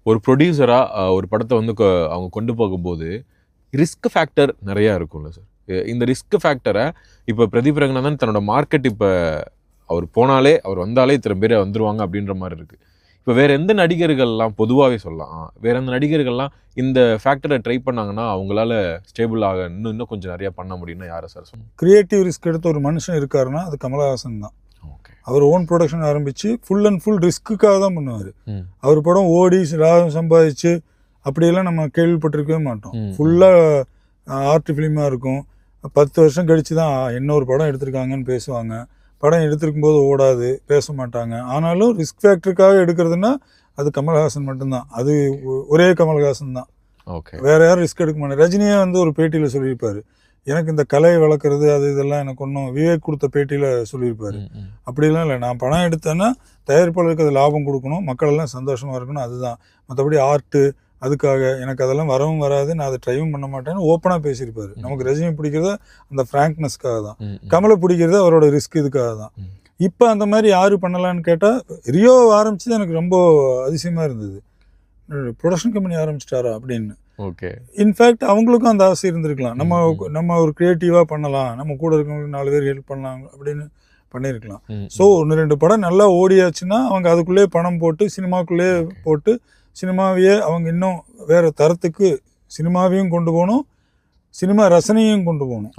ஒரு ப்ரொடியூசரா ஒரு படத்தை வந்து அவங்க கொண்டு போகும்போது ரிஸ்க் ஃபேக்டர் நிறையா இருக்கும்ல சார். இந்த ரிஸ்க் ஃபேக்டரை இப்போ பிரதீப் ரங்கநாதன் தன்னோட மார்க்கெட் இப்போ அவர் போனாலே அவர் வந்தாலே இத்தனை பேர் வந்துருவாங்க அப்படின்ற மாதிரி இருக்குது. இப்போ வேற எந்த நடிகர்கள்லாம் பொதுவாகவே சொல்லலாம், வேற எந்த நடிகர்கள்லாம் இந்த ஃபேக்டரை ட்ரை பண்ணாங்கன்னா அவங்களால ஸ்டேபிள் ஆக இன்னும் கொஞ்சம் நிறையா பண்ண முடியும்னா யாரை சார் சொல்லுங்கள்? கிரியேட்டிவ் ரிஸ்க் எடுத்த ஒரு மனுஷன் இருக்காருன்னா அது கமலஹாசன் தான். ஓகே. அவர் ஓன் ப்ரொடக்ஷன் ஆரம்பித்து ஃபுல் அண்ட் ஃபுல் ரிஸ்க்குக்காக தான் பண்ணுவார். அவர் படம் ஓடி லாபம் சம்பாதிச்சு அப்படியெல்லாம் நம்ம கேள்விப்பட்டிருக்கவே மாட்டோம். ஃபுல்லாக ஆர்ட் ஃபிலிமாக இருக்கும். 10 வருஷம் கழித்து தான் இன்னொரு படம் எடுத்திருக்காங்கன்னு பேசுவாங்க. படம் எடுத்திருக்கும் போது ஓடாது, பேச மாட்டாங்க. ஆனாலும் ரிஸ்க் ஃபேக்டருக்காக எடுக்கிறதுனா அது கமல்ஹாசன் மட்டும்தான். அது ஒரே கமல்ஹாசன் தான். ஓகே. வேறு யாரும் ரிஸ்க் எடுக்க மாட்டாங்க. ரஜினியே வந்து ஒரு பேட்டியில் சொல்லியிருப்பார், எனக்கு இந்த கலையை வளர்க்குறது அது இதெல்லாம் எனக்கு ஒன்றும், விவேக் கொடுத்த பேட்டியில் சொல்லியிருப்பார். அப்படிலாம் இல்லை, நான் படம் எடுத்தேன்னா தயாரிப்பாளருக்கு அது லாபம் கொடுக்கணும், மக்கள் எல்லாம் சந்தோஷமாக இருக்கணும், அதுதான். மற்றபடி ஆர்ட்டு அதுக்காக எனக்கு அதெல்லாம் வரவும் வராது, நான் அதை ட்ரைவும் பண்ண மாட்டேன்னு ஓப்பனாக பேசியிருப்பார். நமக்கு ரஜினி பிடிக்கிறத அந்த ஃப்ராங்க்னஸ்க்காக தான், கமலை பிடிக்கிறது அவரோட ரிஸ்க் இதுக்காக தான். இப்போ அந்த மாதிரி யார் பண்ணலான்னு கேட்டால் ரியோ ஆரம்பிச்சது எனக்கு ரொம்ப அதிசயமாக இருந்தது. ப்ரொடக்ஷன் கம்பெனி ஆரம்பிச்சிட்டாரா அப்படின்னு. ஓகே. இன்ஃபேக்ட் அவங்களுக்கும் அந்த ஆசை இருந்திருக்கலாம், நம்ம ஒரு க்ரியேட்டிவாக பண்ணலாம், நம்ம கூட இருக்கவங்களுக்கு 4 பேர் ஹெல்ப் பண்ணலாம் அப்படின்னு பண்ணியிருக்கலாம். ஸோ 1-2 படம் நல்லா ஓடியாச்சுன்னா அவங்க அதுக்குள்ளேயே பணம் போட்டு சினிமாக்குள்ளேயே போட்டு சினிமாவையே அவங்க இன்னும் வேறு தரத்துக்கு சினிமாவையும் கொண்டு போகணும், சினிமா ரசனையும் கொண்டு போகணும்.